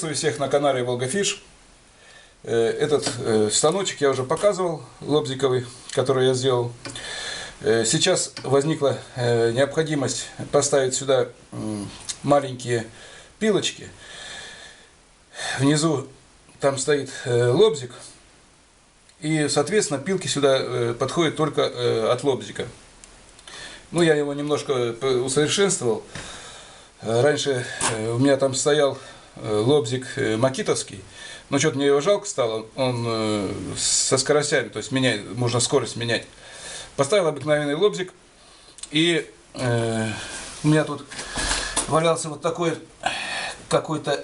Приветствую всех на канале Волгафиш. Этот станочек я уже показывал, лобзиковый, который я сделал. Сейчас возникла необходимость поставить сюда маленькие пилочки. Внизу там стоит лобзик, и, соответственно, пилки сюда подходят только от лобзика. Ну, я его немножко усовершенствовал. Раньше у меня там стоял лобзик макитовский, но что-то мне его жалко стало, он со скоростями, то есть можно скорость менять. Поставил обыкновенный лобзик, и у меня тут валялся вот такой какой-то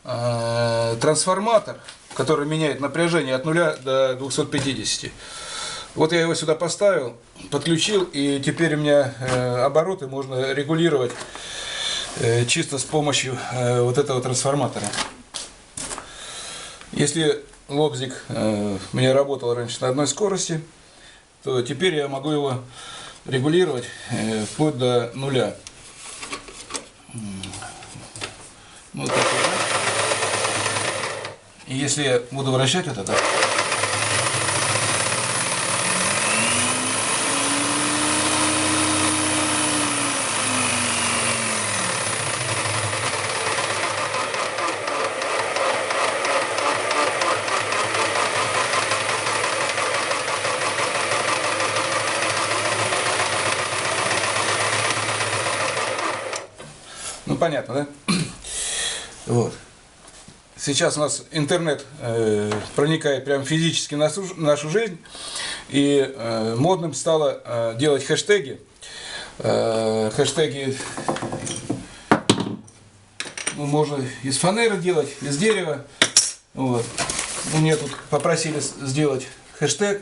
трансформатор, который меняет напряжение от 0 до 250. Вот я его сюда поставил, подключил, и теперь у меня обороты можно регулировать чисто с помощью вот этого трансформатора. Если лобзик у меня работал раньше на одной скорости, то теперь я могу его регулировать вплоть до 0. Вот так вот. И если я буду вращать вот это, ну понятно, да? Вот. Сейчас у нас интернет проникает прям физически в нашу жизнь, и модным стало делать хэштеги. Хэштеги можно из фанеры делать, из дерева. Вот. Мне тут попросили сделать хэштег.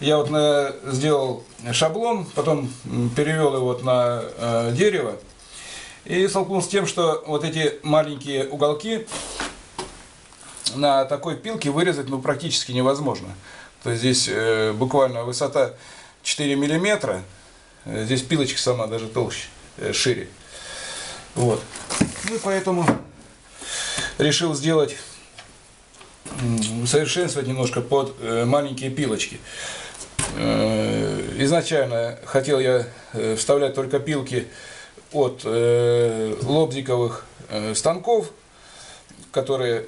Я вот сделал шаблон, потом перевел его на дерево. И столкнулся с тем, что вот эти маленькие уголки на такой пилке вырезать практически невозможно. То есть здесь буквально высота 4 миллиметра, здесь пилочка сама даже толще, шире. Вот. Ну и поэтому решил сделать, усовершенствовать немножко под маленькие пилочки. Изначально хотел я вставлять только пилки от лобзиковых станков, которые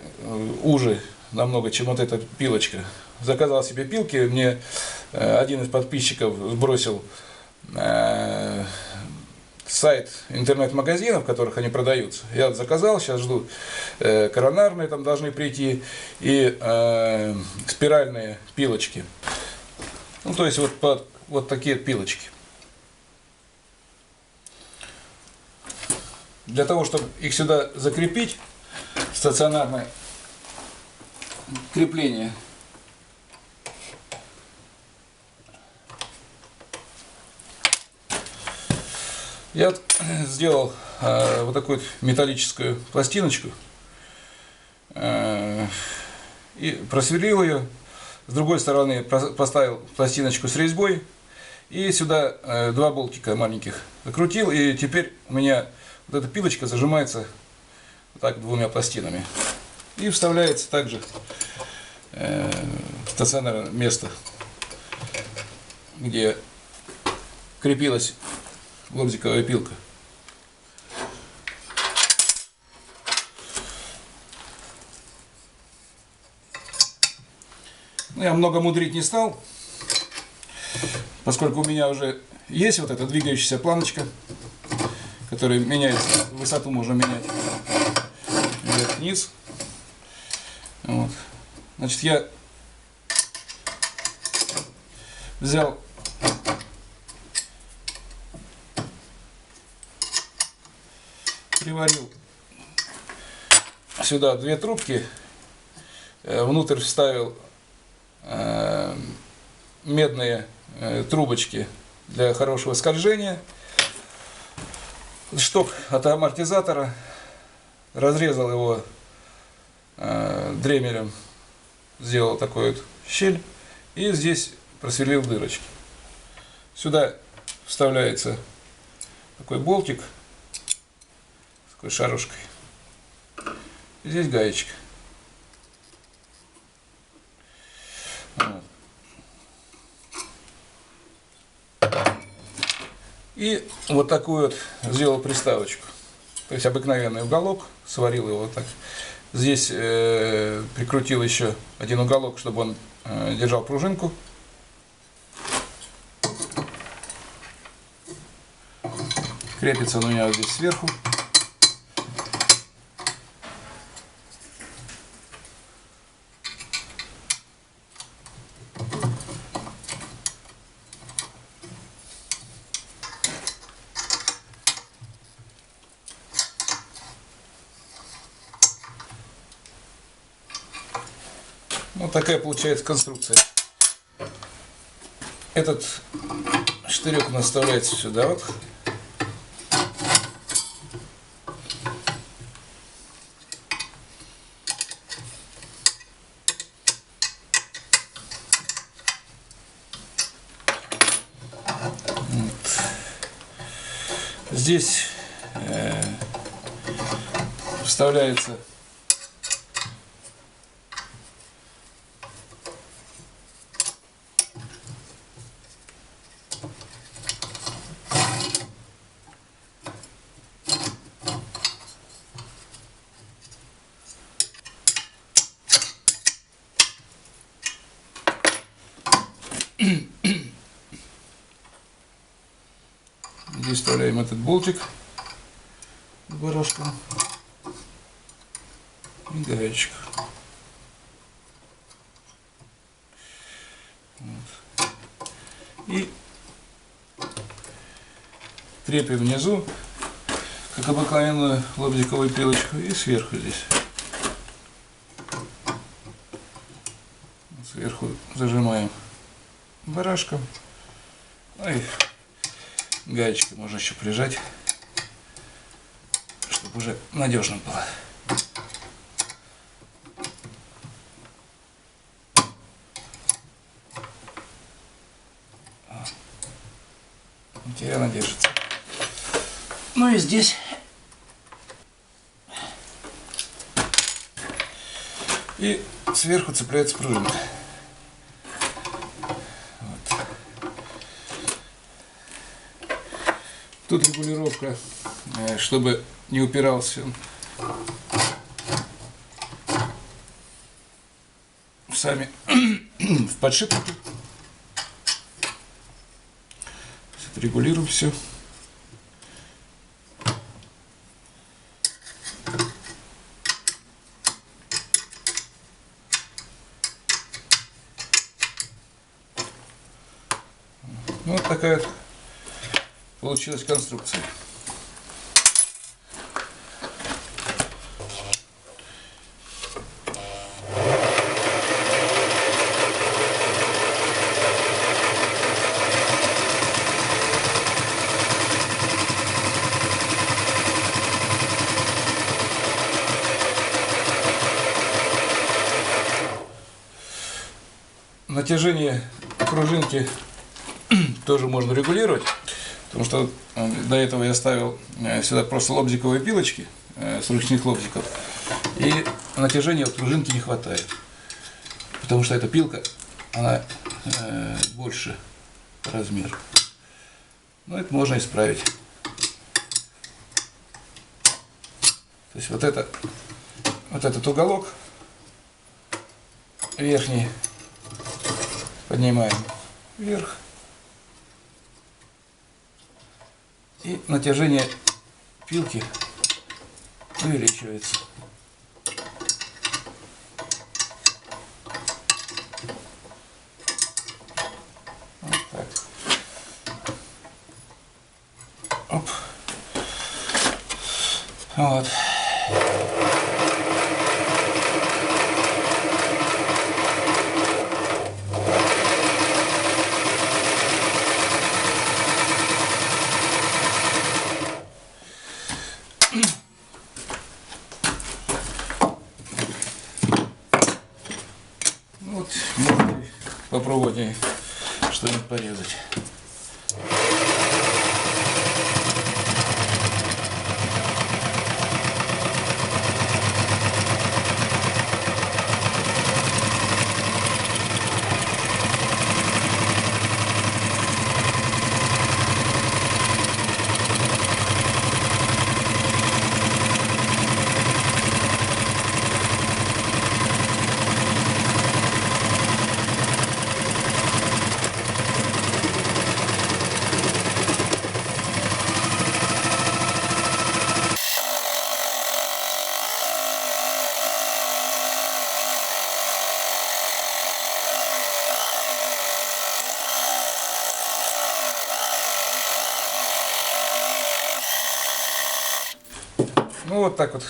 уже намного, чем вот эта пилочка. Заказал себе пилки, мне один из подписчиков сбросил сайт интернет-магазинов, в которых они продаются. Я заказал, сейчас жду, коронарные там должны прийти, и спиральные пилочки. Ну, то есть вот такие пилочки. Для того, чтобы их сюда закрепить, стационарное крепление, я сделал вот такую металлическую пластиночку и просверлил ее. С другой стороны поставил пластиночку с резьбой и сюда два болтика маленьких закрутил, и теперь у меня вот эта пилочка зажимается вот так двумя пластинами и вставляется также в стационарное место, где крепилась лобзиковая пилка. Ну, я много мудрить не стал, поскольку у меня уже есть вот эта двигающаяся планочка, которая меняется, высоту можно менять вверх-вниз. Вот. Значит, я взял приварил сюда две трубки, внутрь вставил медные трубочки для хорошего скольжения, шток от амортизатора, разрезал его дремелем, сделал такую вот щель и здесь просверлил дырочки. Сюда вставляется такой болтик с такой шарушкой. здесь гаечка. Вот. И вот такую вот сделал приставочку. То есть обыкновенный уголок, сварил его вот так. Здесь прикрутил еще один уголок, чтобы он держал пружинку. Крепится он у меня вот здесь сверху. Вот такая получается конструкция. Этот штырек у нас вставляется сюда вот. Здесь вставляется здесь вставляем этот болтик с барашком и гаечку. Вот. И крепим внизу, как обыкновенную лобзиковую пилочку, и сверху здесь. Сверху зажимаем барашком. Ну и гаечкой можно еще прижать, чтобы уже надежно было. Теперь она держится. Ну и здесь. И сверху цепляется пружинка. Вот. Тут регулировка, чтобы не упирался сами в подшипники. Регулируем все. Вот такая получилась конструкция. Натяжение пружинки тоже можно регулировать, потому что до этого я ставил сюда просто лобзиковые пилочки с ручных лобзиков, и натяжения пружинки не хватает, потому что эта пилка, она больше по размеру. Но это можно исправить. То есть вот этот уголок верхний поднимаем вверх, и натяжение пилки увеличивается. Вот так. Оп. Вот. Вот, можно попробовать что-нибудь порезать. Ну вот так вот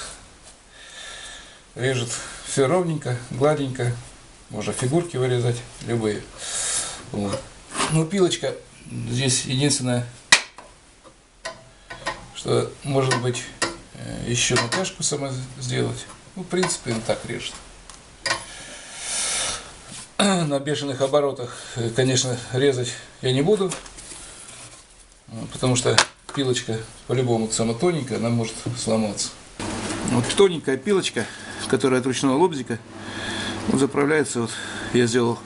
режет все ровненько, гладенько. Можно фигурки вырезать, любые. Вот. Ну, пилочка здесь единственное, что может быть еще натяжку сама сделать. Ну, в принципе, он так режет. На бешеных оборотах, конечно, резать я не буду, потому что пилочка по-любому самая тоненькая, она может сломаться. Вот тоненькая пилочка, которая от ручного лобзика, заправляется. Вот я сделал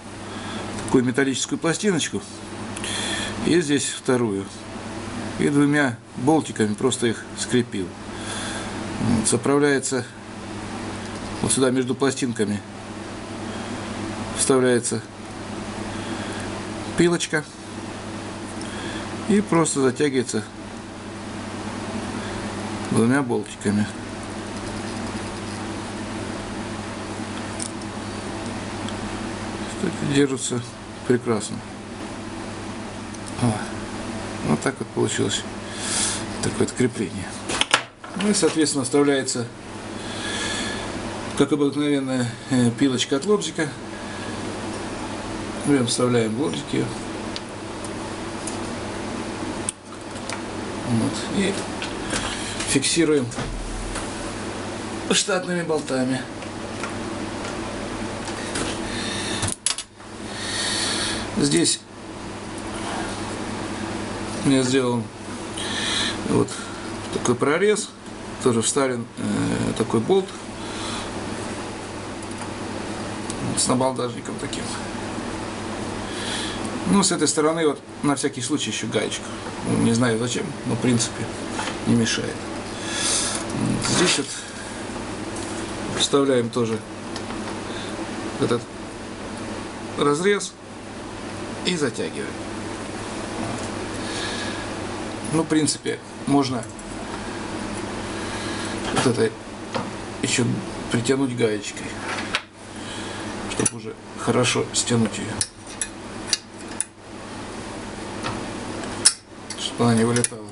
такую металлическую пластиночку, и здесь вторую, и двумя болтиками просто их скрепил. Вот, заправляется вот сюда между пластинками, вставляется пилочка и просто затягивается двумя болтиками. Кстати, держится прекрасно. Вот так вот получилось такое вот крепление. Ну и, соответственно, вставляется, как обыкновенная пилочка от лобзика. Мы вставляем в лобзики. Вот, и фиксируем штатными болтами. Здесь я сделал вот такой прорез, тоже вставлен такой болт с набалдажником таким. Ну, с этой стороны вот на всякий случай еще гаечку. Не знаю зачем, но в принципе не мешает. Здесь вот вставляем тоже этот разрез и затягиваем. Ну, в принципе, можно вот это еще притянуть гаечкой, чтобы уже хорошо стянуть ее, чтобы она не вылетала.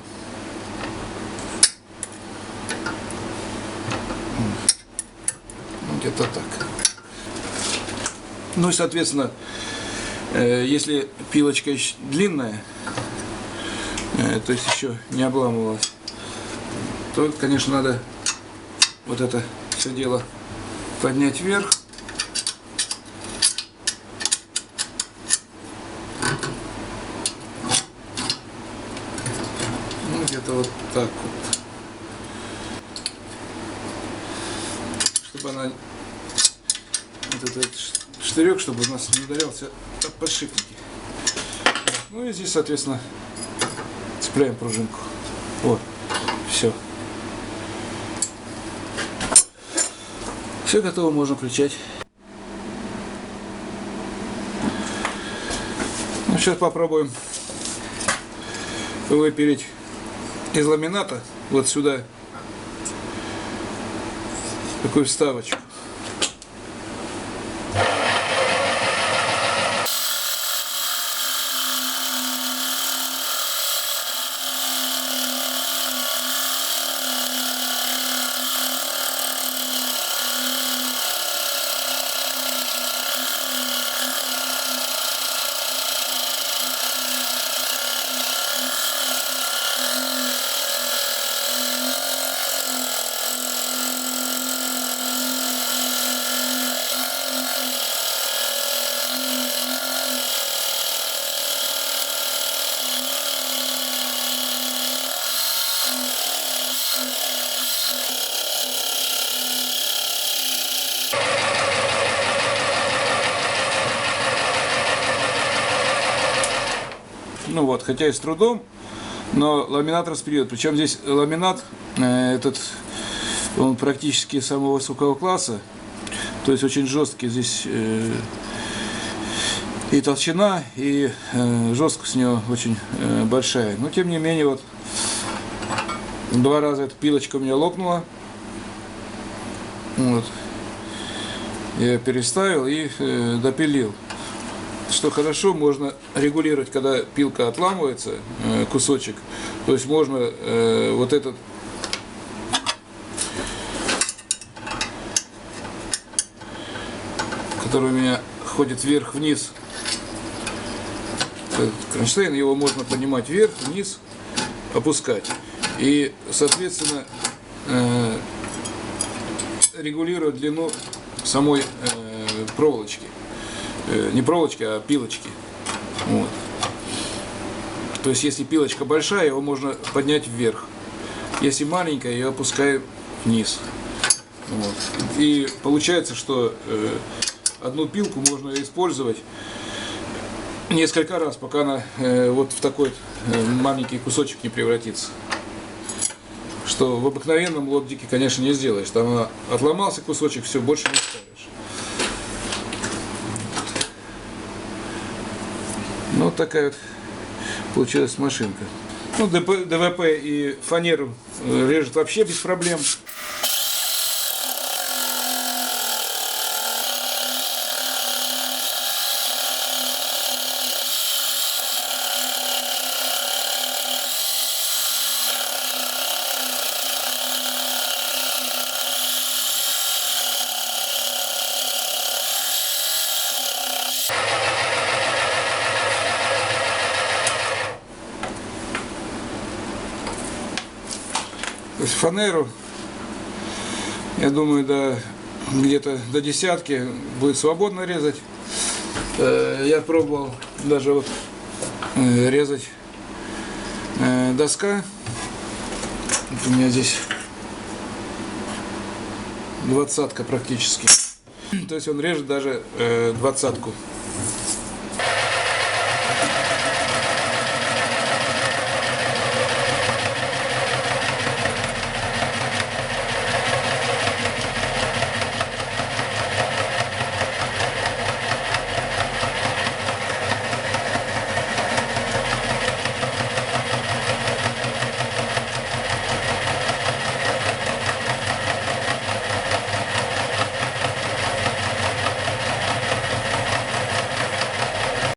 Где-то так. Ну и, соответственно, если пилочка еще длинная, то есть еще не обламывалась, то, конечно, надо вот это все дело поднять вверх. Ну, где-то вот так вот. Чтобы она, вот этот штырек, чтобы у нас не ударялся об подшипники. Ну и здесь, соответственно, цепляем пружинку. Вот, все. Все готово, можно включать. Ну, сейчас попробуем выпилить из ламината вот сюда такую вставочку. Ну вот, хотя и с трудом, но ламинат распилит. Причем здесь ламинат этот, он практически самого высокого класса, то есть очень жесткий. Здесь и толщина, и жесткость у него очень большая. Но тем не менее, вот 2 раза эта пилочка у меня лопнула. Вот. Я переставил и допилил. Что хорошо, можно регулировать, когда пилка отламывается, кусочек. То есть можно вот этот который у меня ходит вверх-вниз. Кронштейн, его можно поднимать вверх, вниз, опускать. И, соответственно, регулировать длину самой проволочки. Не проволочки, а пилочки. Вот. То есть, если пилочка большая, его можно поднять вверх. Если маленькая, я опускаю вниз. Вот. И получается, что одну пилку можно использовать несколько раз, пока она вот в такой маленький кусочек не превратится. Что в обыкновенном лобдике, конечно, не сделаешь. Там отломался кусочек, все, больше не ставишь. Ну, вот такая вот получилась машинка. Ну, ДВП и фанеру режет вообще без проблем. То есть фанеру, я думаю, где-то до десятки будет свободно резать. Я пробовал даже вот резать доска. Вот у меня здесь 20-ка практически. То есть он режет даже 20-ку.